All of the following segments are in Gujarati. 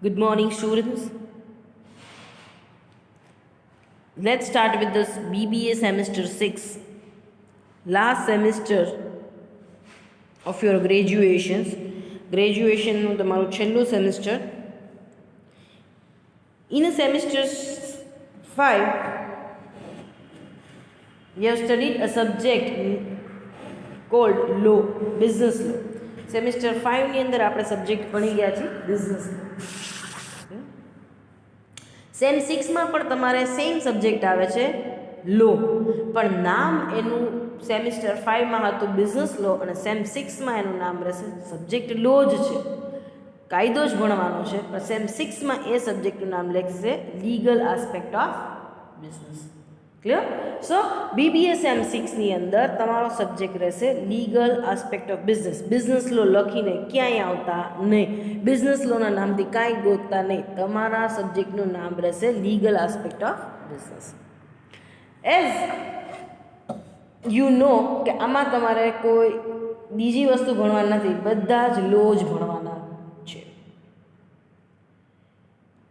Good morning, students. Let's start with this BBA semester 6. Last semester of your graduations. Graduation તમારું છેલ્લું semester. In semester 5, we have studied a subject called law, business law. Semester 5 ની અંદર આપણે સબ્જેક્ટ ભણી ગયા છીએ બિઝનેસ. સેમ 6 માં પણ તમારે સેમ સબ્જેક્ટ આવે છે લો, પણ નામ એનું સેમિસ્ટર 5 માં હતું બિઝનેસ લો અને સેમ 6 માં એનું નામ રહેશે સબ્જેક્ટ લો જ છે, કાયદો જ ભણવાનો છે, પણ સેમ 6 માં એ સબ્જેક્ટનું નામ લખશે legal aspect of business. Clear? So BBA sem 6 ની અંદર તમારો સબ્જેક્ટ રહેશે legal aspect of business. Business law લખીને ક્યાંય આવતા નહીં, બિઝનેસ લોના નામથી કાંઈ ગોતતા નહીં, તમારા સબ્જેક્ટનું નામ રહેશે legal aspect of business. As you know કે આમાં તમારે કોઈ બીજી વસ્તુ ભણવા નથી, બધા જ લો જ ભણવાના છે.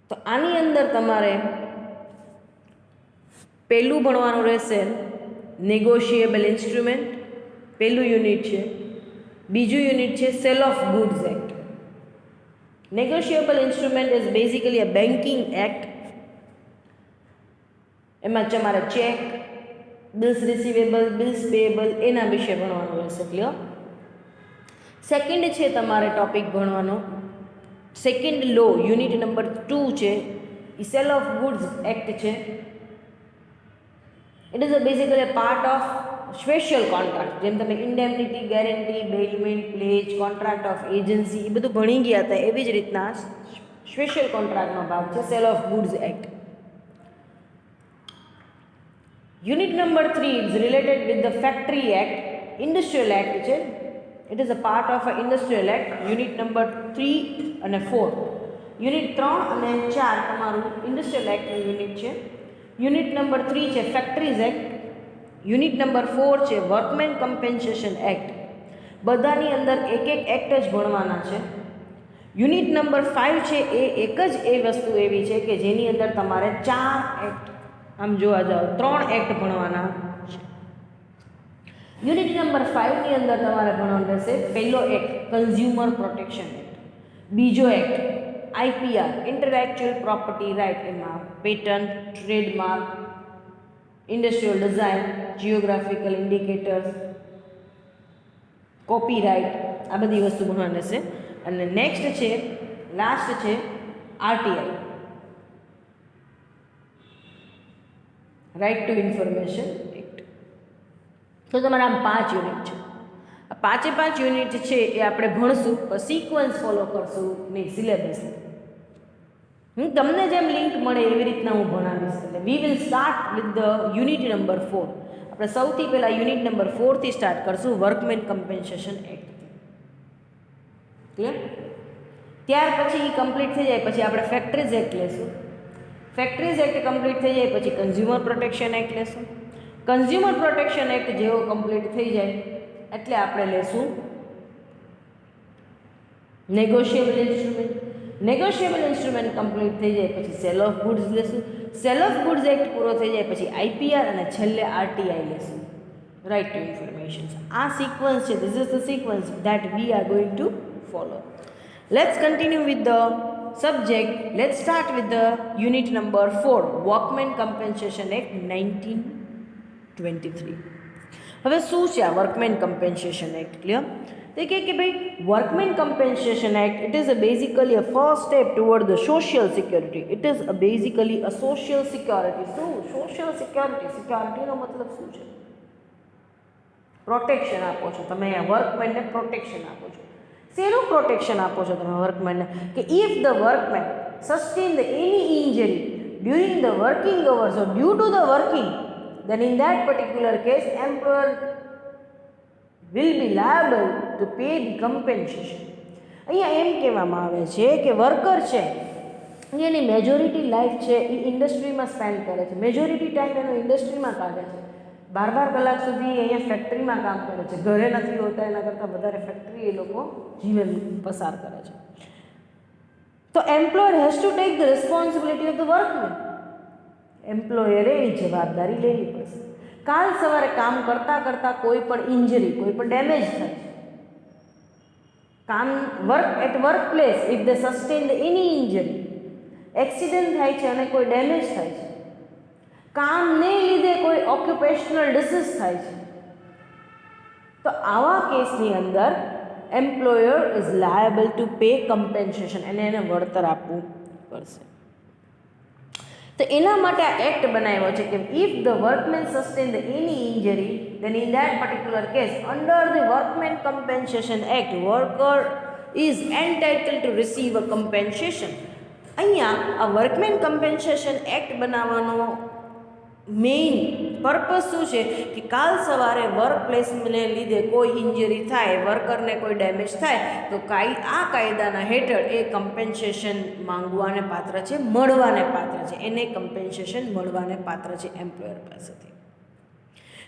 તો આની અંદર તમારે પહેલું ભણવાનું રહેશે નેગોશિયેબલ ઇન્સ્ટ્રુમેન્ટ, પહેલું યુનિટ છે. બીજું યુનિટ છે sale of goods act. Negotiable instrument is basically a banking act. એમાં તમારે check, bills receivable, bills payable એના વિશે ભણવાનું રહેશે. ક્લિયર? સેકન્ડ છે તમારે ટોપિક ભણવાનો સેકન્ડ લો, યુનિટ નંબર 2 છે, એ સેલ ઓફ ગુડ્સ એક્ટ છે. It is basically a part of special contract. જેમ તમે indemnity, guarantee, bailment, pledge, contract of agency એ બધું ભણી ગયા હતા, એવી જ રીતના સ્પેશિયલ કોન્ટ્રાક્ટનો ભાગ છે sale of goods act. Unit number 3 is related with the factory act. Industrial act છે, it is a part of a industrial act. Unit number 3 અને 4, યુનિટ 3 અને 4 તમારું ઇન્ડસ્ટ્રીયલ એક્ટનું યુનિટ છે. યુનિટ નંબર 3 છે ફેક્ટરીઝ એક્ટ. યુનિટ નંબર 4 છે વર્કમેન કમ્પેન્સેશન એક્ટ. બધાની અંદર એક એક એક્ટ જ ભણવાના છે. યુનિટ નંબર 5 છે એ એક જ એ વસ્તુ એવી છે કે જેની અંદર તમારે 4 એક્ટ, આમ જોવા જાઓ 3 એક્ટ ભણવાના છે. યુનિટ નંબર 5 ની અંદર તમારે ભણવાનું રહેશે પહેલો એક્ટ કન્ઝ્યુમર પ્રોટેક્શન એક્ટ, બીજો act IPR intellectual property right. એમાં patent, trademark, industrial design, geographical indicators, copyright, આ બધી વસ્તુ ભણવાની રહેશે. અને નેક્સ્ટ છે લાસ્ટ છે RTI, right to information act. તો તમારા આમ 5 યુનિટ છે. આ 5 યુનિટ છે એ આપણે ભણશું, પણ સિક્વન્સ ફોલો કરશું નહીં, સિલેબસ. હું તમને જેમ લિંક મળે એવી રીતના હું ભણાવીશ. એટલે we will start with the unit number 4. આપણે સૌથી પહેલાં યુનિટ નંબર 4 થી સ્ટાર્ટ કરશું, વર્કમેન કમ્પેન્સેશન એક્ટ. ક્લિયર? ત્યાર પછી એ કમ્પ્લીટ થઈ જાય પછી આપણે ફેક્ટરીઝ એક્ટ લેશું. ફેક્ટરીઝ એક્ટ કમ્પ્લીટ થઈ જાય પછી કન્ઝ્યુમર પ્રોટેક્શન એક્ટ લેશું. કન્ઝ્યુમર પ્રોટેક્શન એક્ટ જેવો કમ્પ્લીટ થઈ જાય એટલે આપણે લેશું negotiable instrument. Negotiable instrument complete થઈ જાય પછી સેલ ઓફ ગુડ્સ લેશું. સેલ ઓફ ગુડ્સ એક્ટ પૂરો થઈ જાય પછી આઈપીઆર અને છેલ્લે આરટીઆઈ લેશું, રાઇટ ટુ ઇન્ફોર્મેશન. આ સિક્વન્સ છે, this is the sequence that we are going to follow. Let's continue with the subject. Let's start with the unit number 4, workmen compensation act 1923. હવે શું છે આ વર્કમેન કમ્પેન્સેશન એક્ટ? ક્લિયર? તો કે ભાઈ workmen compensation act it is basically a first step toward the social security. It is basically a social security. શું સોશિયલ સિક્યોરિટી? સિક્યોરિટીનો મતલબ શું છે? પ્રોટેક્શન આપો છો તમે, વર્કમેનને પ્રોટેક્શન આપો છો. શેનું પ્રોટેક્શન આપો છો તમે વર્કમેનને? કે if the workman sustain the any injury during the working hours or due to the working, then in that particular case employer will be liable to pay the compensation. અહીંયા એમ કહેવામાં આવે છે કે વર્કર છે એની મેજોરિટી લાઈફ છે એ ઇન્ડસ્ટ્રીમાં સ્પેન્ડ કરે છે, મેજોરિટી ટાઈમ એનો ઇન્ડસ્ટ્રીમાં કાઢે છે, 12 કલાક સુધી અહીંયા ફેક્ટરીમાં કામ કરે છે, ઘરે નથી હોતા, એના કરતાં વધારે ફેક્ટરી એ લોકો જીવન પસાર કરે છે. તો employer has to take the responsibility of the workman. એમ્પ્લોયરે એ જવાબદારી લેવી પડશે. કાલ સવારે કામ કરતાં કરતાં કોઈ પણ ઇન્જરી, કોઈ પણ ડેમેજ થાય છે, કામ work at work place if they sustain any injury, accident થાય છે અને કોઈ ડેમેજ થાય છે, કામને લીધે કોઈ ઓક્યુપેશનલ ડિસીઝ થાય છે, તો આવા કેસની અંદર employer is liable to pay compensation, એને વળતર આપવું પડશે. તો એના માટે આ એક્ટ બનાવ્યો છે કે if the workman sustain the any injury then in that particular case under the workmen compensation act worker is entitled to receive a compensation. અહીંયા આ વર્કમેન કમ્પેન્સેશન એક્ટ બનાવવાનો મેઇન પર્પઝ શું છે કે કાલ સવારે વર્ક પ્લેસને લીધે કોઈ ઇન્જરી થાય, વર્કરને કોઈ ડેમેજ થાય તો આ કાયદાના હેઠળ એ કમ્પેન્સેશન માંગવાને પાત્ર છે, મળવાને પાત્ર છે, એને કમ્પેન્સેશન મળવાને પાત્ર છે એમ્પ્લોયર પાસેથી.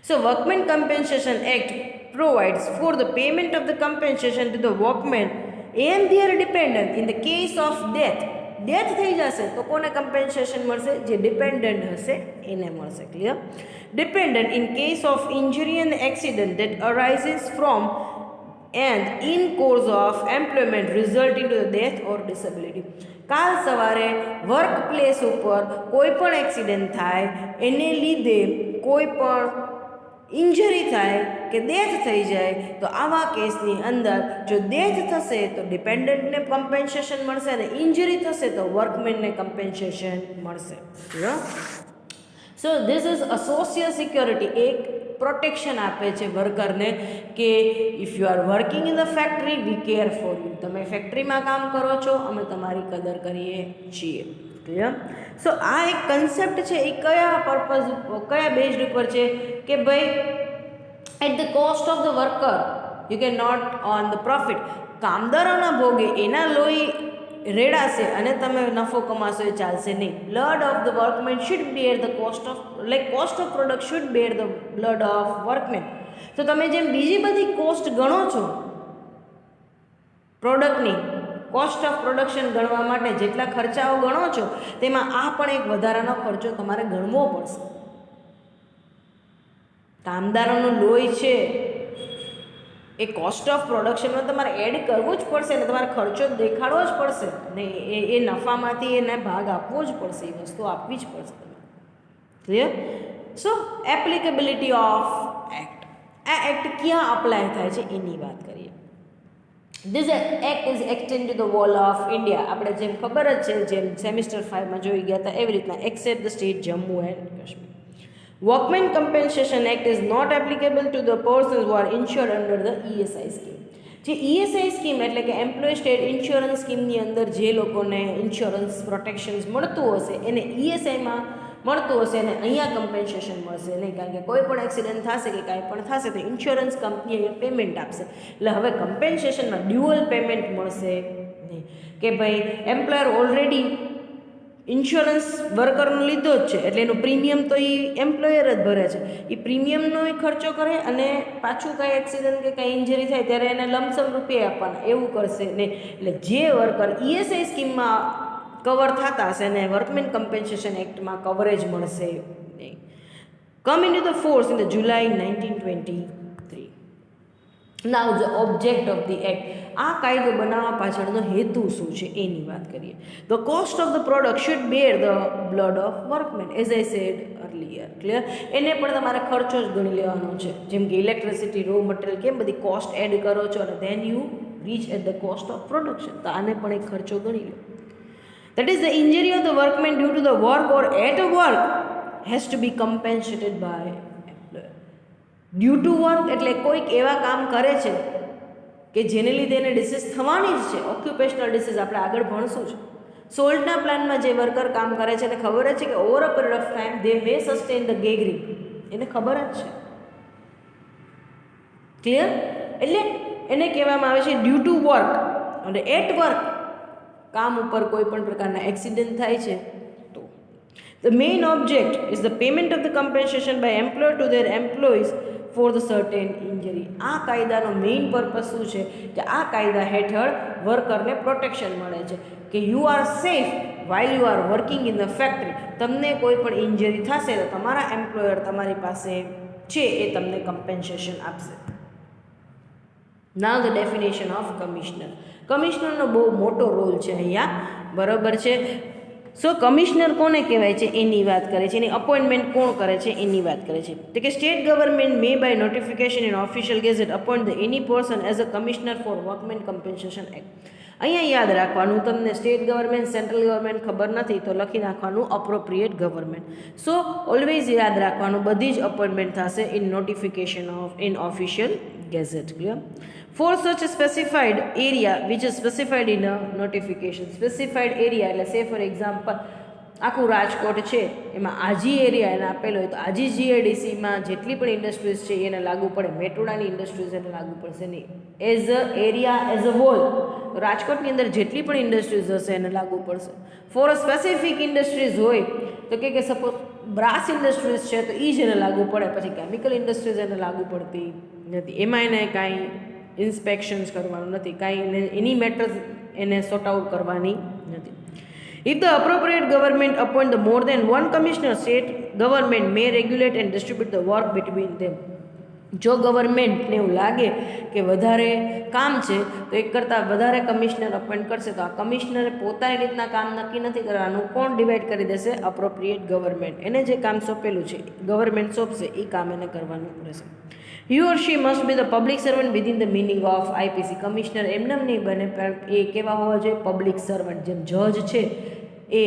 So Workmen Compensation Act provides for the payment of the compensation to the workmen and their dependent in the case of death. Death થઈ જશે તો કોને કમ્પેન્સેશન મળશે? જે ડિપેન્ડન્ટ હશે એને મળશે. Clear? Dependent in case of injury and accident that arises from and in course of employment resulting to the death or disability. કાલ સવારે વર્ક પ્લેસ ઉપર કોઈ પણ એક્સિડન્ટ થાય, એને લીધે કોઈ પણ ઇન્જરી થાય કે ડેથ થઈ જાય તો આવા કેસની અંદર જો ડેથ થશે તો ડિપેન્ડન્ટને કમ્પેન્સેશન મળશે અને ઇન્જરી થશે તો વર્કમેનને કમ્પેન્સેશન મળશે. So this is a social security, એક પ્રોટેક્શન આપે છે વર્કરને કે if you are working in the factory we care for you. તમે ફેક્ટરીમાં કામ કરો છો, અમે તમારી કદર કરીએ છીએ. ક્લિયર? સો આ એક કન્સેપ્ટ છે, એ કયા પર્પઝ, કયા બેઝડ ઉપર છે કે ભાઈ at the cost of the worker you can not on the profit. કામદારોના ભોગે એના લોહી રેડાશે અને તમે નફો કમાશો એ ચાલશે નહીં. Blood of the workman should bear the cost of, like cost of product should bear the blood of workman. તો તમે જેમ બીજી બધી કોસ્ટ ગણો છો પ્રોડક્ટની, કોસ્ટ ઓફ પ્રોડક્શન ગણવા માટે જેટલા ખર્ચાઓ ગણો છો તેમાં આ પણ એક વધારાનો ખર્ચો તમારે ગણવો પડશે. કામદારોનું લોહી છે એ કોસ્ટ ઓફ પ્રોડક્શનમાં તમારે એડ કરવું જ પડશે ને તમારે ખર્ચો દેખાડવો જ પડશે ને એ નફામાંથી એને ભાગ આપવો જ પડશે, એ વસ્તુ આપવી જ પડશે તમારે. ક્લિયર? સો એપ્લિકેબિલિટી ઓફ એક્ટ, આ એક્ટ ક્યાં અપ્લાય થાય છે એની વાત કરીએ. This act is extended to the whole of India. આપણે જેમ ખબર જ છે, જેમ સેમિસ્ટર 5માં જોઈ ગયા હતા એવી રીતના, except the state Jammu and Kashmir. Workmen Compensation Act is not applicable to the persons who are insured under the ESI scheme. જે ESI સ્કીમ એટલે કે એમ્પ્લોય સ્ટેટ ઇન્સ્યોરન્સ સ્કીમની અંદર જે લોકોને ઇન્સ્યોરન્સ પ્રોટેક્શન્સ મળતું હશે એને ESIમાં મળતું હશે અને અહીંયા કમ્પેન્સેશન મળશે નહીં, કારણ કે કોઈ પણ એક્સિડન્ટ થશે કે કાંઈ પણ થશે તો ઇન્સ્યોરન્સ કંપની અહીંયા પેમેન્ટ આપશે. એટલે હવે કમ્પેન્સેશનમાં ડ્યુઅલ પેમેન્ટ મળશે નહીં કે ભાઈ એમ્પ્લોયર ઓલરેડી ઇન્સ્યોરન્સ વર્કરનો લીધો જ છે એટલે એનું પ્રીમિયમ તો એ એમ્પ્લોયર જ ભરે છે, એ પ્રીમિયમનો એ ખર્ચો કરે અને પાછું કાંઈ એક્સિડન્ટ કે કાંઈ ઇન્જરી થાય ત્યારે એને લમસમ રૂપિયા આપવાના, એવું કરશે નહીં. એટલે જે વર્કર ESI સ્કીમમાં કવર થતા હશે અને વર્કમેન કમ્પેન્સેશન એક્ટમાં કવરેજ મળશે નહીં. Come in to the force in the July 1923. Now the object of the act, આ કાયદો બનાવવા પાછળનો હેતુ શું છે એની વાત કરીએ. The cost of the product should bear the blood of workman as I said earlier. Clear? એને પણ તમારે ખર્ચો જ ગણી લેવાનો છે, જેમ કે ઇલેક્ટ્રિસિટી, રો મટીરિયલ, કેમ બધી કોસ્ટ એડ કરો છો અને then you reach at the cost of production, તો આને પણ એક ખર્ચો ગણી લો. That is the injury of the workman due to the work or at work has to be compensated by employer. Due to work એટલે કોઈક એવા કામ કરે છે કે જેને લીધે એને ડિસીઝ થવાની જ છે, ઓક્યુપેશનલ ડિસીઝ આપણે આગળ ભણશું જ. સોલ્ટના પ્લાન્ટમાં જે વર્કર કામ કરે છે એને ખબર જ છે કે over a period of time they May sustain the gangrene, એને ખબર જ છે. ક્લિયર? એટલે એને કહેવામાં આવે છે ડ્યુ ટુ વર્ક. અને એટ વર્ક કામ ઉપર કોઈ પણ પ્રકારના એક્સિડન્ટ થાય છે તો the main object is the payment of the compensation by employer to their employees for the certain injury. આ કાયદાનો મેઇન પર્પઝ શું છે કે આ કાયદા હેઠળ વર્કરને પ્રોટેક્શન મળે છે કે you are safe while you are working in the factory. તમને કોઈ પણ ઇન્જરી થશે તો તમારા એમ્પ્લોયર તમારી પાસે છે એ તમને કમ્પેન્સેશન આપશે. Now the definition of commissioner. કમિશનરનો બહુ મોટો રોલ છે અહીંયા, બરાબર છે. સો કમિશનર કોને કહેવાય છે એની વાત કરે છે, એની અપોઇન્ટમેન્ટ કોણ કરે છે એની વાત કરે છે. તો કે state government may by notification in official gazette appoint the any person as a commissioner for workman compensation act. અહીંયા યાદ રાખવાનું, તમને સ્ટેટ ગવર્મેન્ટ સેન્ટ્રલ ગવર્મેન્ટ ખબર નથી તો લખી નાખવાનું અપ્રોપ્રિએટ ગવર્મેન્ટ. સો ઓલવેઝ યાદ રાખવાનું બધી જ અપોઇન્ટમેન્ટ થશે in notification off in official gazette. Clear? For such a specified area which is specified in a notification. Specified area એટલે સે ફોર એક્ઝામ્પલ આખું રાજકોટ છે, એમાં આજી એરિયા એને આપેલો હોય તો આજી જીઆઈડીસીમાં જેટલી પણ ઇન્ડસ્ટ્રીઝ છે એને લાગુ પડે. મેટોડાની ઇન્ડસ્ટ્રીઝ એને લાગુ પડશે નહીં. As a area as a whole રાજકોટની અંદર જેટલી પણ ઇન્ડસ્ટ્રીઝ હશે એને લાગુ પડશે. ફોર અ સ્પેસિફિક ઇન્ડસ્ટ્રીઝ હોય તો કે સપોઝ બ્રાસ ઇન્ડસ્ટ્રીઝ છે તો એ જ એને લાગુ પડે, પછી કેમિકલ ઇન્ડસ્ટ્રીઝ એને લાગુ પડતી નથી. એમાં એને કાંઈ ઇન્સ્પેક્શન્સ કરવાનું નથી, કાંઈ એની મેટર્સ એને સોર્ટ આઉટ કરવાની નથી. If the appropriate government appoint the more than one commissioner, state government may regulate and distribute the work between them. જો ગવર્મેન્ટને એવું લાગે કે વધારે કામ છે તો એક કરતાં વધારે કમિશનર અપોઇન્ટ કરશે તો આ કમિશનરે પોતાની રીતના કામ નક્કી નથી કરવાનું. કોણ ડિવાઈડ કરી દેશે? Appropriate government. એને જે કામ સોંપેલું છે ગવર્મેન્ટ સોંપશે એ કામ એને કરવાનું રહેશે. He or she must be the public servant within the meaning of IPC. Commissioner એમને નહીં બને, પણ એ કેવા હોવા જોઈએ? Public servant. જેમ જજ છે એ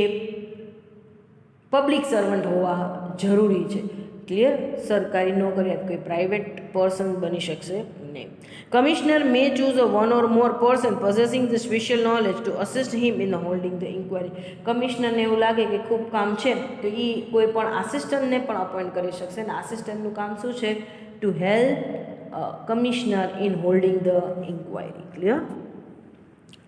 પબ્લિક સર્વન્ટ હોવા જરૂરી છે. ક્લિયર? સરકારી નોકરિયાત કોઈ પ્રાઇવેટ પર્સન બની શકશે નહીં. Commissioner may choose a one or more person possessing the special knowledge to assist him in holding the inquiry. કમિશનરને એવું લાગે કે ખૂબ કામ છે તો એ કોઈ પણ આસિસ્ટન્ટને પણ અપોઇન્ટ કરી શકશે. અને આસિસ્ટન્ટનું કામ શું છે? To help commissioner in holding the inquiry. Clear?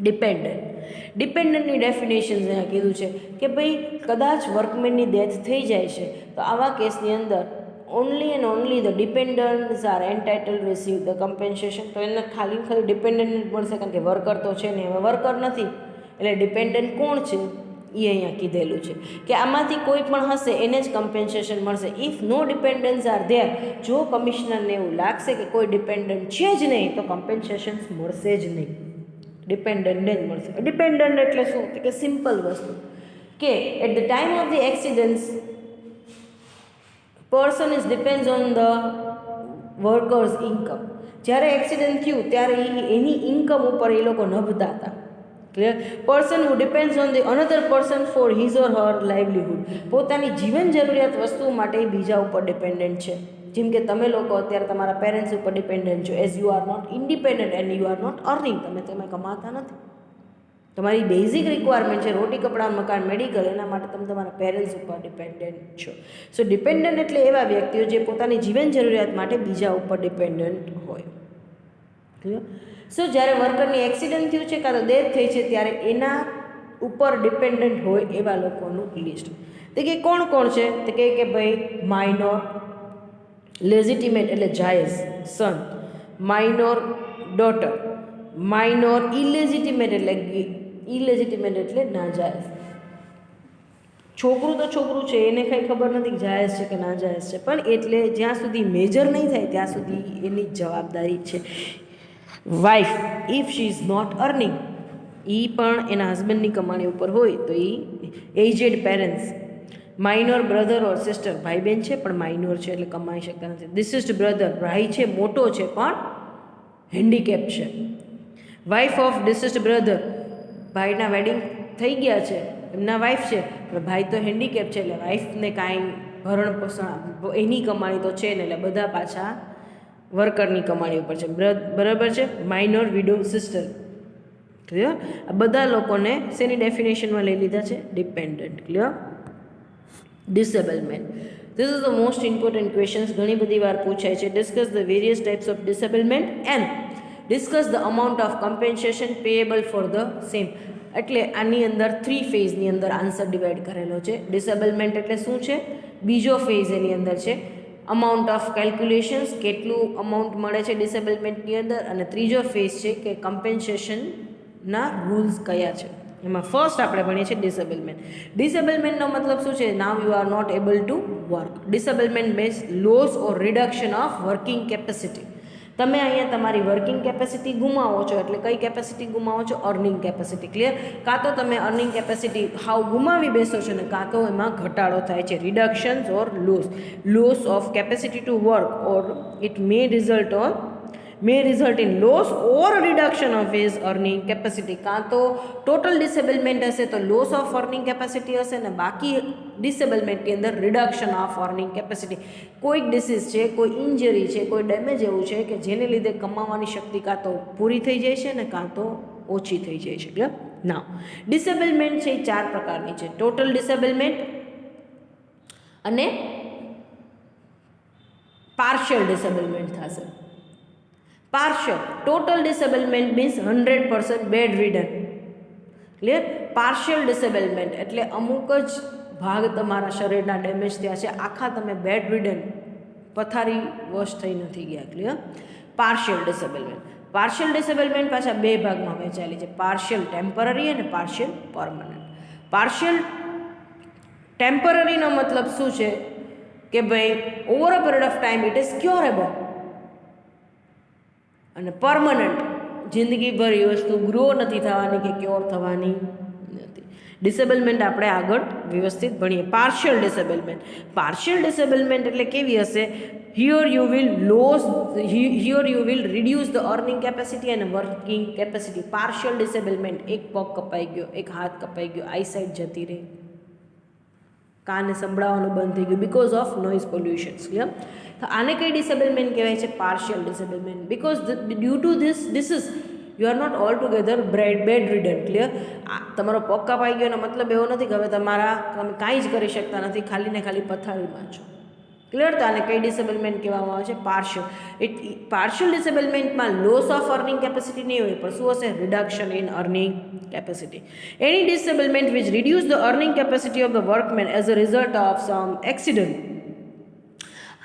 ડિપેન્ડન્ટની ડેફિનેશન્સ અહીંયા કીધું છે કે ભાઈ કદાચ વર્કમેનની ડેથ થઈ જાય છે તો આવા કેસની અંદર only and only the dependants are entitle receive the compensation. તો એને ખાલી ડિપેન્ડન્ટ મળશે, કારણ કે વર્કર તો છે ને, હવે વર્કર નથી એટલે ડિપેન્ડન્ટ કોણ છે એ અહીંયા કીધેલું છે કે આમાંથી કોઈ પણ હશે એને જ કમ્પેન્સેશન મળશે. If no dependence are there, જો કમિશનરને એવું લાગશે કે કોઈ ડિપેન્ડન્ટ છે જ નહીં તો કમ્પેન્સેશન્સ મળશે જ નહીં, ડિપેન્ડન્ટને જ મળશે. ડિપેન્ડન્ટ એટલે શું? કે સિમ્પલ વસ્તુ કે at the time of the accidents person is depends on the workers income. જ્યારે એક્સિડન્ટ થયું ત્યારે એની ઇન્કમ ઉપર એ લોકો નભતા હતા. Clear? Person who depends on the another person for his or her livelihood. પોતાની જીવન જરૂરિયાત વસ્તુ માટે બીજા ઉપર ડિપેન્ડન્ટ છે. જેમ કે તમે લોકો અત્યારે તમારા પેરેન્ટ્સ ઉપર ડિપેન્ડન્ટ છો, as you are not independent and you are not earning. તમે કમાતા નથી. તમારી બેઝિક રિક્વાયરમેન્ટ છે રોટી, કપડાં, મકાન, મેડિકલ, એના માટે તમે તમારા પેરેન્ટ્સ ઉપર ડિપેન્ડન્ટ છો. સો ડિપેન્ડન્ટ એટલે એવા વ્યક્તિઓ જે પોતાની જીવન જરૂરિયાત માટે બીજા ઉપર ડિપેન્ડન્ટ હોય. ક્લિયર? સો જ્યારે વર્કરની એક્સિડન્ટ થયું છે કાં તો ડેથ થઈ છે ત્યારે એના ઉપર ડિપેન્ડન્ટ હોય એવા લોકોનું લિસ્ટ. તો કે કોણ કોણ છે? તો કે ભાઈ માઇનોર, લેજિટિમેટ એટલે જાયઝ સન, માઇનોર ડોટર, માઇનોર ઇલેજિટિમેટ એટલે નાજાયઝ. છોકરું તો છોકરું છે, એને કંઈ ખબર નથી જાયઝ છે કે નાજાયઝ છે, પણ એટલે જ્યાં સુધી મેજર નહીં થાય ત્યાં સુધી એની જવાબદારી છે. Wife, if she is not earning, એ પણ એના હસબન્ડની કમાણી ઉપર હોય તો એ aged parents. Minor brother or sister, ભાઈ બહેન છે પણ માઇનોર છે એટલે કમાઈ શકતા નથી. ડિસીઝ્ડ બ્રધર, ભાઈ છે મોટો છે પણ હેન્ડીકેપ છે. વાઇફ ઓફ ડિસીઝ્ડ બ્રધર, ભાઈના વેડિંગ થઈ ગયા છે, એમના વાઇફ છે પણ ભાઈ તો હેન્ડીકેપ છે એટલે વાઇફને કાંઈ ભરણ પોષણ એની કમાણી તો છે ને, એટલે બધા પાછા વર્કરની કમાણી ઉપર છે. બરાબર છે? Minor widow sister. ક્લિયર? આ બધા લોકોને શેની ડેફિનેશનમાં લઈ લીધા છે? Dependant. Clear? Disablement. This is the most important questions. ઘણી બધી વાર પૂછાય છે. Discuss the various types of disablement and discuss the amount of compensation payable for the same. એટલે આની અંદર 3 ફેઝની અંદર આન્સર ડિવાઈડ કરેલો છે. ડિસેબલમેન્ટ એટલે શું છે? બીજો ફેઝ એની અંદર છે અમાઉન્ટ ઓફ કેલ્ક્યુલેશન્સ, કેટલું અમાઉન્ટ મળે છે ડિસેબલમેન્ટની અંદર, અને ત્રીજો ફેઝ છે કે કમ્પેન્સેશનના રૂલ્સ કયા છે. એમાં ફર્સ્ટ આપણે ભણીએ છીએ ડિસેબલમેન્ટ. ડિસેબલમેન્ટનો મતલબ શું છે? Now you are not able to work. Disablement means loss or reduction of working capacity. તમે અહીંયા તમારી વર્કિંગ કેપેસિટી ગુમાવો છો, એટલે કઈ કેપેસિટી ગુમાવો છો? Earning capacity. ક્લિયર? કાં તો તમે અર્નિંગ કેપેસિટી હાવ ગુમાવી બેસો છો ને કાં તો એમાં ઘટાડો થાય છે, reductions or loss of capacity to work, or it may result in loss or reduction of his earning capacity. કાં તો ટોટલ ડિસેબલમેન્ટ હશે તો લોસ ઓફ અર્નિંગ કેપેસિટી હશે, ને બાકી ડિસેબલમેન્ટની અંદર રિડક્શન ઓફ અર્નિંગ કેપેસિટી. કોઈક ડિસીઝ છે, કોઈ ઇન્જરી છે, કોઈ ડેમેજ એવું છે કે જેને લીધે કમાવાની શક્તિ કાં તો પૂરી થઈ જાય છે ને કાં તો ઓછી થઈ જાય છે. ક્લિયર? નાઉ ડિસેબલમેન્ટ છે એ 4 પ્રકારની છે. ટોટલ ડિસેબલમેન્ટ અને પાર્શિયલ ડિસેબલમેન્ટ થશે. Partial total disablement means 100% bedridden. Clear? Partial disablement એટલે અમુક જ ભાગ તમારા શરીરના ડેમેજ થયા છે, આખા તમે બેડ રિડન પથારી વશ થઈ નથી ગયા. ક્લિયર? પાર્શિયલ ડિસેબલમેન્ટ. પાર્શિયલ ડિસેબલમેન્ટ પાછા 2 ભાગમાં વહેંચાયેલી છે, પાર્શિયલ ટેમ્પરરી અને પાર્શિયલ પરમનન્ટ. પાર્શિયલ ટેમ્પરરીનો મતલબ શું છે કે ભાઈ over a period of time it is curable, અને પરમનન્ટ જિંદગીભર એ વસ્તુ ગ્રો નથી થવાની કે ક્યોર થવાની નથી. ડિસેબલમેન્ટ આપણે આગળ વ્યવસ્થિત ભણીએ. પાર્શિયલ ડિસેબલમેન્ટ. પાર્શિયલ ડિસેબલમેન્ટ એટલે કેવી હશે? Here you will reduce the earning capacity અને વર્કિંગ કેપેસિટી. પાર્શિયલ ડિસેબલમેન્ટ, એક પગ કપાઈ ગયો, એક હાથ કપાઈ ગયો, આઈસાઇટ જતી રહી, કાને સંભળાવવાનું બંધ થઈ ગયું because of noise pollutions. Clear? તો આને કઈ ડિસેબલમેન્ટ કહેવાય છે? Partial disablement. Because due to this disease you are not altogether bedridden. Clear? તમારો પગ કપાઈ ગયો એનો મતલબ એવો નથી કે હવે તમે કાંઈ જ કરી શકતા નથી, ખાલી ને ખાલી પથારીમાં છો. ક્લિયર? તો આને કઈ ડિસેબલમેન્ટ કહેવામાં આવે છે? પાર્શિયલ. પાર્શિયલ ડિસેબલમેન્ટમાં લોસ ઓફ અર્નિંગ કેપેસિટી નહીં હોય, પણ શું હશે? Reduction in earning capacity. Any disablement which reduce the earning capacity of the workman as a result of some accident.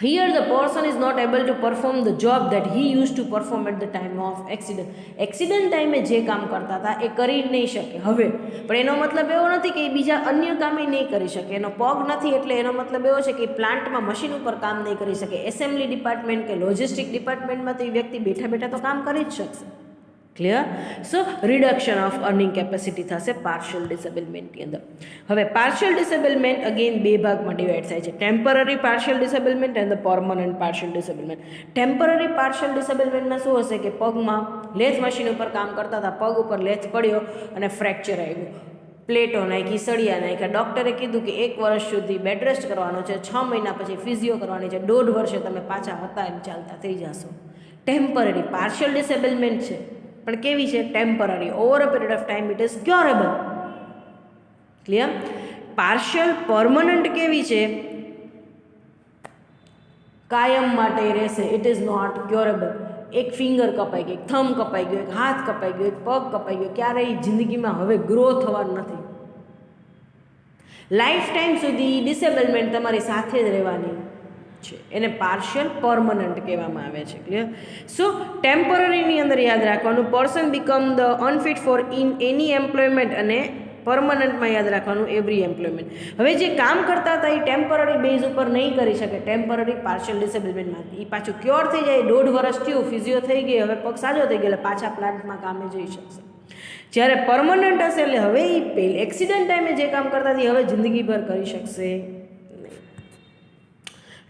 Here the person is not able to perform the job that he used to perform at the time of accident. Accident ટાઈમે જે કામ કરતા હતા એ કરી નહીં શકે હવે, પણ એનો મતલબ એવો નથી કે બીજા અન્ય કામ નહીં કરી શકે. એનો પગ નથી એટલે એનો મતલબ એવો છે કે પ્લાન્ટમાં મશીન ઉપર કામ નહીં કરી શકે, એસેમ્બલી ડિપાર્ટમેન્ટ કે લોજિસ્ટિક ડિપાર્ટમેન્ટમાં તો એ વ્યક્તિ બેઠા બેઠા તો કામ કરી જ શકશે. Clear? So reduction of earning capacity થશે પાર્શિયલ ડિસેબલમેન્ટની અંદર. હવે પાર્શિયલ ડિસેબલમેન્ટ અગેન 2 ભાગમાં ડિવાઈડ થાય છે, ટેમ્પરરી પાર્શિયલ ડિસેબલમેન્ટ અને પરમનન્ટ પાર્શિયલ ડિસેબલમેન્ટ. ટેમ્પરરી પાર્શિયલ ડિસેબલમેન્ટમાં શું હશે કે પગમાં લેથ મશીન ઉપર કામ કરતા હતા, પગ ઉપર લેથ પડ્યો અને ફ્રેક્ચર આવ્યું, પ્લેટો નાખી, સળિયા નાખ્યા, ડૉક્ટરે કીધું કે 1 વર્ષ સુધી બેડ રેસ્ટ કરવાનો છે, 6 મહિના પછી ફિઝિયો કરવાની છે, 1.5 વર્ષે તમે પાછા હતા એમ ચાલતા થઈ જશો. ટેમ્પરરી પાર્શિયલ ડિસેબલમેન્ટ છે પણ કેવી છે? Temporary. Over a period of time it is curable. Clear? Partial permanent કેવી છે? કાયમ માટે રહેશે, ઇટ ઇઝ નોટ ક્યોરેબલ. એક ફિંગર કપાઈ ગઈ, એક થંબ કપાઈ ગયો, એક હાથ કપાઈ ગયો, એક પગ કપાઈ ગયો, ક્યારેય જિંદગીમાં હવે ગ્રો થવાનું નથી. લાઈફ ટાઈમ સુધી ડિસેબલમેન્ટ તમારી સાથે જ રહેવાની છે, એને પાર્શિયલ પરમનન્ટ કહેવામાં આવે છે. ક્લિયર? સો ટેમ્પરરીની અંદર યાદ રાખવાનું person become the unfit for in any employment, અને પરમનન્ટમાં યાદ રાખવાનું એવરી એમ્પ્લોયમેન્ટ. હવે જે કામ કરતા હતા એ ટેમ્પરરી બેઝ ઉપર નહીં કરી શકે, ટેમ્પરરી પાર્શિયલ ડિસેબલમેન્ટમાં એ પાછું ક્યોર થઈ જાય, 1.5 વર્ષ થયું, ફિઝિયો થઈ ગઈ, હવે પગ સાજો થઈ ગયો, એટલે પાછા પ્લાન્ટમાં કામે જઈ શકશે. જ્યારે પરમનન્ટ હશે એટલે હવે એ પહેલે એક્સિડન્ટ ટાઈમે જે કામ કરતા હતી હવે જિંદગીભર કરી શકશે.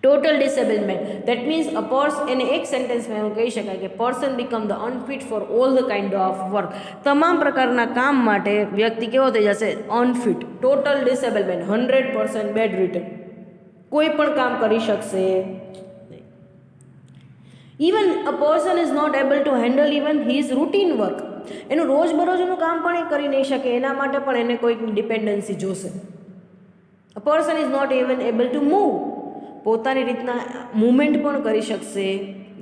Total disablement that means a person, એને એક સેન્ટેન્સમાં એવું કહી શકાય કે person become the unfit for all the kind of work. તમામ પ્રકારના કામ માટે વ્યક્તિ કેવો થઈ જશે? Unfit. Total disablement, 100% bedridden, કોઈ પણ કામ કરી શકશે નહીં. Even a person is not able to handle even his routine work. એનું રોજબરોજનું કામ પણ એ કરી નહીં શકે, એના માટે પણ એને કોઈકની ડિપેન્ડન્સી જોશે. A person is not even able to move. પોતાની રીતના મૂવમેન્ટ પણ કરી શકશે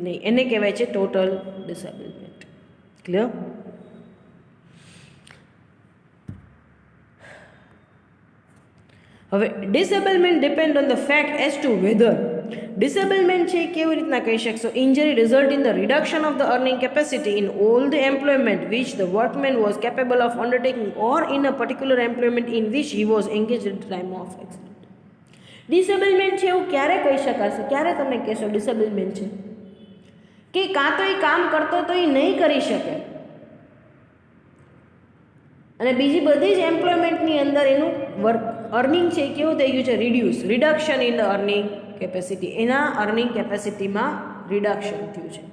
નહીં, એને કહેવાય છે ટોટલ ડિસેબલમેન્ટ. ક્લિયર? હવે disablement depend on the fact as to whether disablement છે એ કેવી રીતના કહી શકશો? Injury result in the reduction of the earning capacity in all the employment which the workman was capable of undertaking or in a particular employment in which he was engage at time of accident. Disablement છે એવું ક્યારે કહી શકાશે? ક્યારે તમે કહેશો ડિસેબલમેન્ટ છે? કે કાં તો એ કામ કરતો તો એ નહીં કરી શકે, અને બીજી બધી જ એમ્પ્લોયમેન્ટની અંદર એનું અર્નિંગ છે કેવું થઈ ગયું છે? Reduction in the earning capacity, એના અર્નિંગ કેપેસિટીમાં રિડક્શન થયું છે.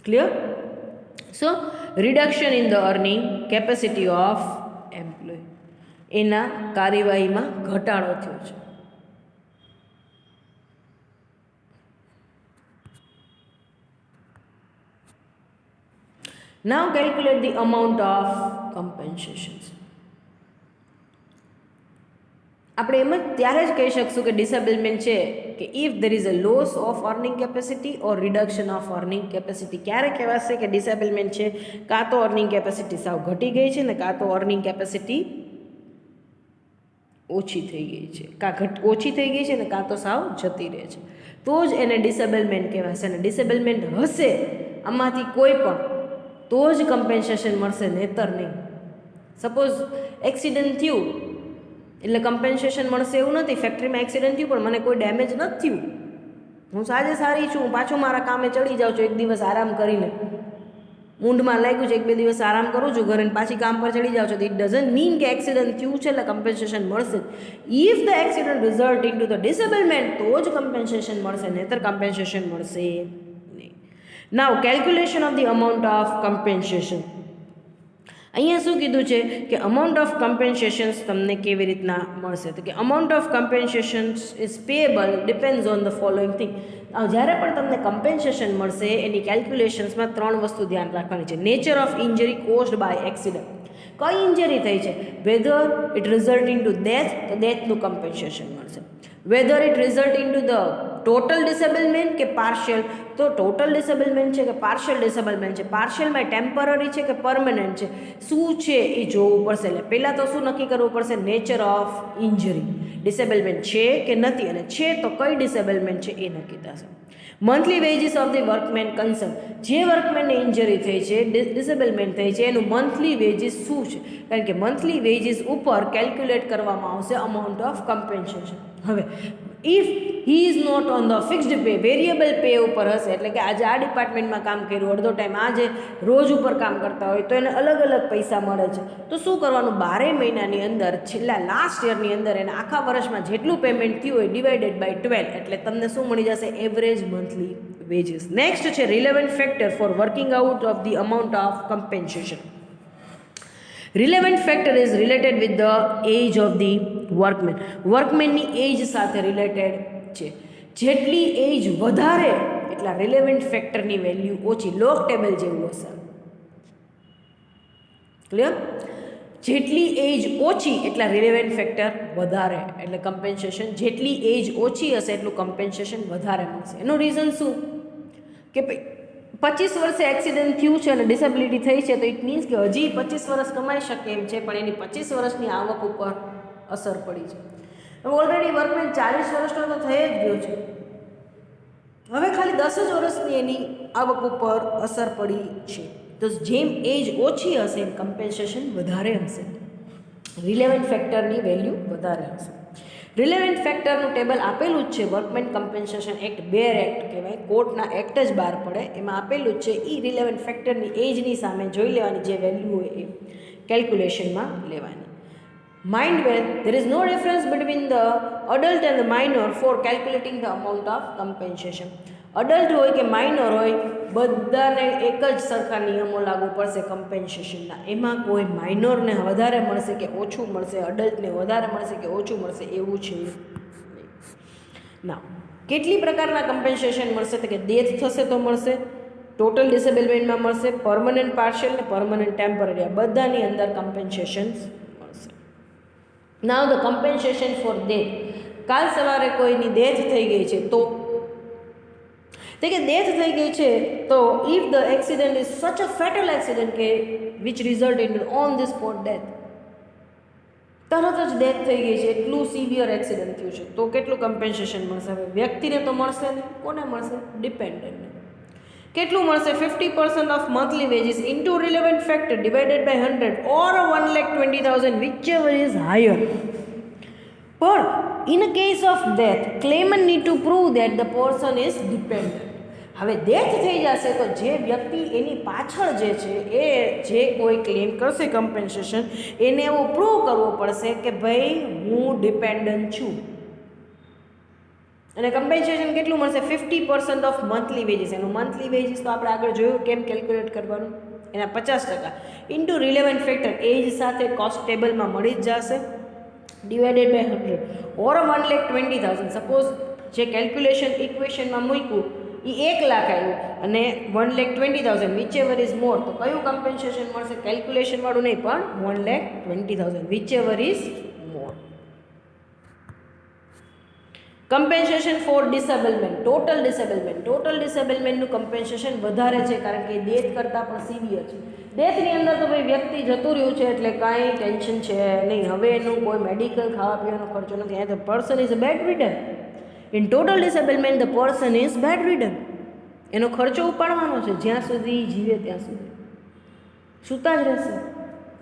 Clear? So reduction in the earning capacity of employee, એના કાર્યવાહીમાં ઘટાડો થયો છે. Now calculate the amount of compensations. આપણે એમ જ ત્યારે જ કહી શકશું કે ડિસેબલમેન્ટ છે કે if there is a loss of earning capacity or reduction of earning capacity. ક્યારે કહેવાશે કે ડિસેબલમેન્ટ છે? કાં તો અર્નિંગ કેપેસિટી સાવ ઘટી ગઈ છે ને કાં તો અર્નિંગ કેપેસિટી ઓછી થઈ ગઈ છે, કાં ઓછી થઈ ગઈ છે ને કાં તો સાવ જતી રહે છે, તો જ એને ડિસેબલમેન્ટ કહેવાશે. અને ડિસેબલમેન્ટ હશે આમાંથી કોઈ પણ તો જ કમ્પેન્સેશન મળશે, નહીતર નહીં. સપોઝ એક્સિડન્ટ થયું એટલે કમ્પેન્સેશન મળશે એવું નથી. ફેક્ટરીમાં એક્સિડન્ટ થયું પણ મને કોઈ ડેમેજ નથી થયું, હું સાજે સારી છું, પાછું મારા કામે ચડી જાઉં છું એક દિવસ આરામ કરીને, ઊંડમાં લાગ્યું છે એક બે દિવસ આરામ કરું છું ઘરે પાછી કામ પર ચડી જાઉં છું, ઇટ ડઝન્ટ મીન કે એક્સિડન્ટ થયું છે એટલે કમ્પેન્સેશન મળશે. If the accident result in to the disablement, તો જ કમ્પેન્સેશન મળશે, નહીતર કમ્પેન્સેશન મળશે નહીં. Now calculation of the amount of compensation. અહીંયા શું કીધું છે કે અમાઉન્ટ ઓફ કમ્પેન્સેશન્સ તમને કેવી રીતના મળશે? તો કે amount of compensations is payable depends on the following thing. જ્યારે પણ તમને કમ્પેન્સેશન મળશે એની કેલ્ક્યુલેશન્સમાં 3 વસ્તુ ધ્યાન રાખવાની છે. Nature of injury caused by accident, કઈ ઇન્જરી થઈ છે, whether it result in to death, તો ડેથનું કમ્પેન્સેશન મળશે. Whether it result in to the total disablement કે પાર્શિયલ, તો ટોટલ ડિસેબલમેન્ટ છે કે પાર્શિયલ ડિસેબલમેન્ટ છે, પાર્શિયલમાં ટેમ્પરરી છે કે પરમનન્ટ છે, શું છે એ જોવું પડશે. એટલે પહેલાં તો શું નક્કી કરવું પડશે? નેચર ઓફ ઇન્જરી, ડિસેબલમેન્ટ છે કે નથી, અને છે તો કઈ ડિસેબલમેન્ટ છે એ નક્કી થશે. Monthly veggies of the workmen concern, જે વર્કમેનને ઇન્જરી થઈ છે, ડિસેબલમેન્ટ થઈ છે, એનું મંથલી વેજીસ શું છે? કારણ કે મંથલી વેજીસ ઉપર કેલ્ક્યુલેટ કરવામાં આવશે અમાઉન્ટ ઓફ કમ્પેન્સેશન. હવે if he is not on the fixed pay, variable pay ઉપર હશે, એટલે કે આજે આ ડિપાર્ટમેન્ટમાં કામ કર્યું, અડધો ટાઈમ આજે રોજ ઉપર કામ કરતા હોય તો એને અલગ અલગ પૈસા મળે છે. તો શું કરવાનું? 12 મહિનાની અંદર, છેલ્લા લાસ્ટ યરની અંદર એને આખા વર્ષમાં જેટલું પેમેન્ટ થયું હોય ડિવાઇડેડ બાય 12, એટલે તમને શું મળી જશે? Average monthly wages. નેક્સ્ટ છે relevant factor for working out of the amount of compensation. Relevant factor is related with the age of the workman. વર્કમેનની એજ સાથે રિલેટેડ છે. જેટલી એજ વધારે એટલા રિલેવન્ટ ફેક્ટરની વેલ્યુ ઓછી, લોગ ટેબલ જેવું હશે. ક્લિયર? જેટલી એજ ઓછી એટલા રિલેવન્ટ ફેક્ટર વધારે, એટલે કમ્પેન્સેશન જેટલી એજ ઓછી હશે એટલું કમ્પેન્સેશન વધારે મળશે. એનું રીઝન શું? કે 25 વર્ષે એક્સિડન્ટ થયું છે અને ડિસેબિલિટી થઈ છે, તો ઇટ મીન્સ કે હજી 25 વર્ષ કમાઈ શકે એમ છે, પણ એની 25 વર્ષની આવક ઉપર અસર પડી છે. હવે ઓલરેડી વર્કમેન 40 વર્ષનો તો થઈ જ ગયો છે, હવે ખાલી 10 જ વર્ષની એની આવક ઉપર અસર પડી છે. તો જેમ એજ ઓછી હશે એમ કમ્પેન્સેશન વધારે હશે, રિલેવન્ટ ફેક્ટરની વેલ્યુ વધારે હશે. રિલેવન્ટ ફેક્ટરનું ટેબલ આપેલું જ છે, વર્કમેન કમ્પેન્સેશન એક્ટ, બેર એક્ટ કહેવાય, કોર્ટના એક્ટ જ બહાર પડે, એમાં આપેલું જ છે. એ રિલેવન્ટ ફેક્ટરની એજની સામે જોઈ લેવાની, જે વેલ્યુ હોય એ કેલ્ક્યુલેશનમાં લેવાની. Mind well, there is no difference between the adult and the minor for calculating the amount of compensation. Adult હોય કે માઇનર હોય, બધાને એક જ સરખા નિયમો લાગુ પડશે કમ્પેન્સેશનના. એમાં કોઈ માઇનરને વધારે મળશે કે ઓછું મળશે, અડલ્ટને વધારે મળશે કે ઓછું મળશે એવું છે નહીં. ના, કેટલી પ્રકારના કમ્પેન્સેશન મળશે? તો કે ડેથ થશે તો મળશે, ટોટલ ડિસેબલમેન્ટમાં મળશે, પરમનન્ટ પાર્શિયલ ને પરમનન્ટ ટેમ્પરરી, આ બધાની અંદર કમ્પેન્સેશન મળશે. Now the compensation for death. કાલ સવારે કોઈની ડેથ થઈ ગઈ છે તો કે ડેથ થઈ ગઈ છે તો if the accident is such a fatal accident કે which result in on the spot death, તરત જ ડેથ થઈ ગઈ છે, એટલું સિવિયર એક્સિડન્ટ થયું છે, તો કેટલું કમ્પેન્સેશન મળશે? હવે વ્યક્તિને તો મળશે નહીં, કોને મળશે? ડિપેન્ડન્ટને. કેટલું મળશે? 50% of monthly wages into relevant factor divided by 100 or 1,20,000 whichever is higher. પણ in case of death claimant need to prove that the person is dependant. હવે ડેથ થઈ જશે તો જે વ્યક્તિ એની પાછળ જે છે એ જે કોઈ ક્લેમ કરશે કમ્પેન્સેશન, એને એવો પ્રૂવ કરવો પડશે કે ભાઈ હું ડિપેન્ડન્ટ છું. અને કમ્પેન્સેશન કેટલું મળશે? 50% ઓફ મંથલી વેજીસ. એનું મંથલી વેજીસ તો આપણે આગળ જોયું કેમ કેલ્ક્યુલેટ કરવાનું, એના 50% ઇન્ટુ રિલેવન્ટ ફેક્ટર એજ સાથે કોસ્ટ ટેબલમાં મળી જ જશે, ડિવાઇડેડ બાય 100 ઓર 1,20,000. સપોઝ જે કેલ્ક્યુલેશન ઇક્વેશનમાં મૂક્યું એ 1 લાખ આવ્યું અને 1,20,000 વિચ એવર ઇઝ મોર, તો કયું કમ્પેન્સેશન મળશે? કેલ્ક્યુલેશનવાળું નહીં, પણ 1,20,000 whichever is more. Compensation for disablement, total ડિસેબલમેન્ટનું કમ્પેન્સેશન વધારે છે કારણ કે ડેથ કરતાં પણ સિવિયર છે. ડેથની અંદર તો ભાઈ વ્યક્તિ જતું રહ્યું છે એટલે કાંઈ ટેન્શન છે નહીં, હવે એનું કોઈ મેડિકલ ખાવા પીવાનો ખર્ચો નથી. અહીંયા the person is a bedridden. In total disablement the person is bedridden. એનો ખર્ચો ઉપાડવાનો છે જ્યાં સુધી જીવે ત્યાં સુધી, સૂતા જ રહેશે.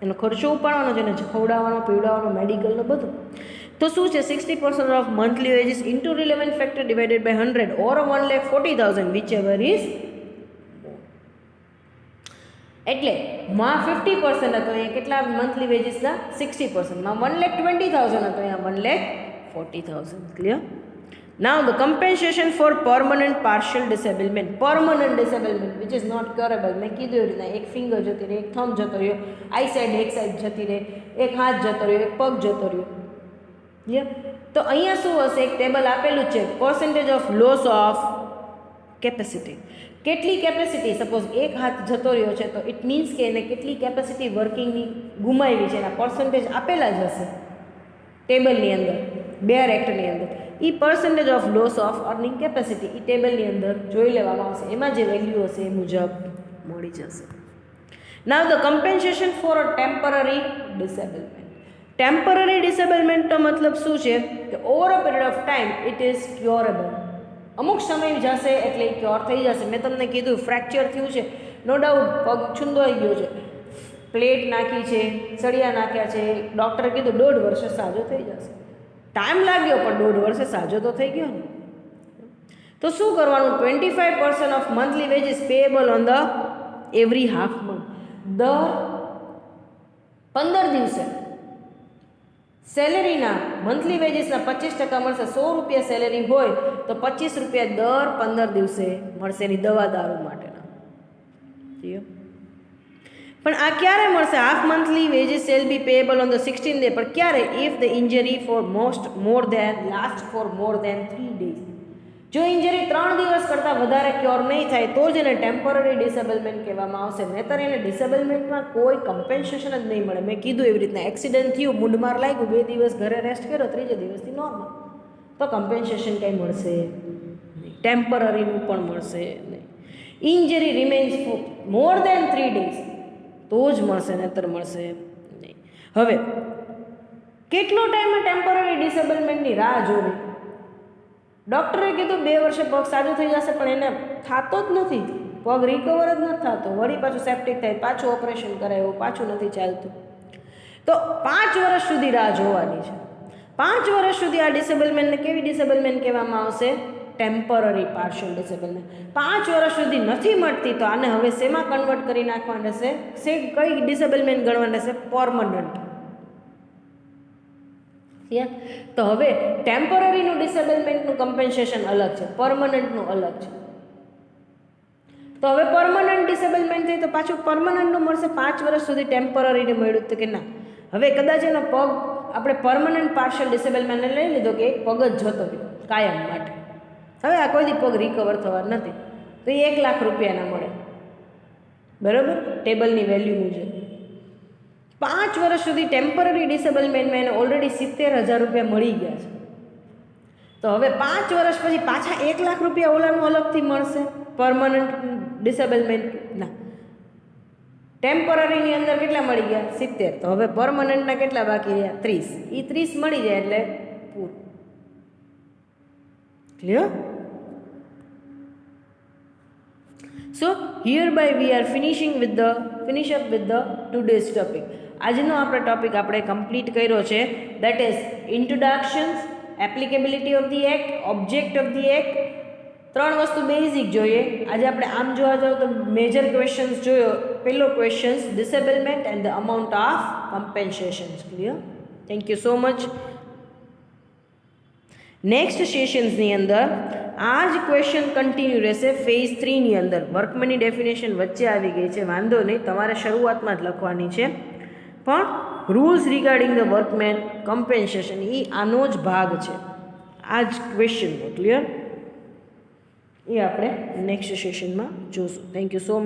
એનો ખર્ચો ઉપાડવાનો છે, એને ખવડાવવાનો, પીવડાવવાનો, મેડિકલનો બધું. તો શું છે? 60% of monthly wages into relevant factor divided by 100 or 1,40,000 whichever is. એટલે માં 50% હતો, અહીંયા કેટલા મંથલી વેજીસના? 60%. માં 1,20,000 હતો, અહીંયા 1,40,000. Clear? Now the compensation for permanent partial disablement. Permanent disablement which is not curable. મેં કીધું એ રીતના એક ફિંગર જતી રહે, એક થંબ જતો રહ્યો, આઈ સાઈડ એક સાઈડ જતી રહે, એક હાથ જતો રહ્યો, એક પગ જતો રહ્યો. તો અહીંયા શું હશે? એક ટેબલ આપેલું છે, percentage of loss of capacity. કેટલી કેપેસિટી? સપોઝ એક હાથ જતો રહ્યો છે તો ઇટ મીન્સ કે એને કેટલી કેપેસિટી વર્કિંગની ગુમાવી છે, એના પર્સન્ટેજ આપેલા જ હશે ટેબલની અંદર, બેર એક્ટની અંદર. એ percentage of loss of earning capacity એ ટેબલની અંદર જોઈ લેવામાં આવશે, એમાં જે વેલ્યુ હશે એ મુજબ મળી જશે. Now the compensation for a temporary disablement. Temporary ડિસેબલમેન્ટનો મતલબ શું છે કે over a period of time it is curable. અમુક સમય જશે એટલે ક્યોર થઈ જશે. મેં તમને કીધું ફ્રેક્ચર થયું છે, નો ડાઉટ પગ છુંદોઈ ગયો છે, પ્લેટ નાખી છે, સળિયા નાખ્યા છે, ડૉક્ટરે કીધું 1.5 વર્ષે સાજો થઈ જશે. ટાઈમ લાગ્યો પણ 1.5 વર્ષે સાજો તો થઈ ગયો ને. તો શું કરવાનું? 25% of monthly veggies payable on the every half month. દર 15 દિવસે સેલેરીના મંથલી વેજીસના 25% મળશે. 100 રૂપિયા સેલેરી હોય તો 25 રૂપિયા દર 15 દિવસે મળશે એની દવા દારૂ માટેના. પણ આ ક્યારે મળશે? Half monthly wages shall be payable on the 16th day. પણ ક્યારે? If the injury for last for more than 3 days. જો ઇન્જરી 3 દિવસ કરતાં વધારે ક્યોર નહીં થાય તો જ એને ટેમ્પરરી ડિસેબલમેન્ટ કહેવામાં આવશે. નહીંતર એને ડિસેબલમેન્ટમાં કોઈ કમ્પેન્સેશન જ નહીં મળે. મેં કીધું એવી રીતના એક્સિડન્ટ થયું, મૂંઢમાર લાગ્યું, 2 દિવસ ઘરે રેસ્ટ કર્યો, 3જા દિવસથી નોર્મલ, તો કમ્પેન્સેશન કંઈ મળશે નહીં. ટેમ્પરરીનું પણ મળશે નહીં. Injury remains for more than 3 days તો જ મળશે, નહીંતર મળશે નહીં. હવે કેટલો ટાઈમ ટેમ્પરરી ડિસેબલમેન્ટની રાહ જોવી? ડૉક્ટરે કીધું 2 વર્ષે પગ સાજો થઈ જશે, પણ એને થતો જ નથી, પગ રિકવર જ નથી થતો, વળી પાછું સેપ્ટિક થાય, પાછું ઓપરેશન કરાવ્યું, પાછું નથી ચાલતું. તો 5 વર્ષ સુધી રાહ જોવાની છે. 5 વર્ષ સુધી આ ડિસેબલમેન્ટને કેવી ડિસેબલમેન્ટ કહેવામાં આવશે? Temporary partial ડિસેબલમેન્ટ. 5 વર્ષ સુધી નથી મળતી તો આને હવે શેમાં કન્વર્ટ કરી નાખવાનું રહેશે? કઈ ડિસેબલમેન્ટ ગણવાનું રહેશે? પરમનન્ટ. તો હવે ટેમ્પરરીનું ડિસેબલમેન્ટનું કમ્પેન્સેશન અલગ છે, પરમનન્ટનું અલગ છે. તો હવે પરમનન્ટ ડિસેબલમેન્ટ થઈ તો પાછું પરમનન્ટનું મળશે. 5 વર્ષ સુધી ટેમ્પરરીને મળ્યું તો કે ના, હવે કદાચ એનો પગ આપણે પરમનન્ટ પાર્શિયલ ડિસેબલમેન્ટને લઈ લીધો કે એક પગ જ જતો રહ્યો કાયમ માટે, હવે આ કોઈ દી પગ રિકવર થવા નથી, તો એ 1 લાખ રૂપિયાના મળે, બરાબર, ટેબલની વેલ્યુ મુજબ. 5 વર્ષ સુધી ટેમ્પરરી ડિસેબલમેન્ટમાં એને ઓલરેડી 70,000 રૂપિયા મળી ગયા છે. તો હવે 5 વર્ષ પછી પાછા 1 લાખ રૂપિયા ઓલાનું અલગથી મળશે પરમનન્ટ ડિસેબલમેન્ટ ના. ટેમ્પરરીની અંદર કેટલા મળી ગયા 70, તો હવે પરમનન્ટના કેટલા બાકી રહ્યા 30. એ 30 મળી જાય એટલે પૂરું. Clear? So hereby we are finish up with the today's topic. આજનો આપણો ટોપિક આપણે કમ્પ્લીટ કર્યો છે, that is introductions, applicability of the act, object of the act. 3 વસ્તુ બેઝિક જોઈએ. આજે આપણે આમ જોવા જાવ તો મેજર ક્વેશ્ચન્સ જોયો. પહેલો questions disablement and the amount of compensations. Clear? Thank you so much. Next સેશન્સની અંદર આ જ ક્વેશ્ચન કન્ટિન્યુ રહેશે ફેઝ 3ની અંદર. વર્કમેનની ડેફિનેશન વચ્ચે આવી ગઈ છે, વાંધો નહીં, તમારે શરૂઆતમાં જ લખવાની છે, પણ rules regarding the workman compensation એ આનો જ ભાગ છે, આ જ ક્વેશ્ચનનો. ક્લિયર? એ આપણે નેક્સ્ટ સેશનમાં જોઈશું. Thank you so much.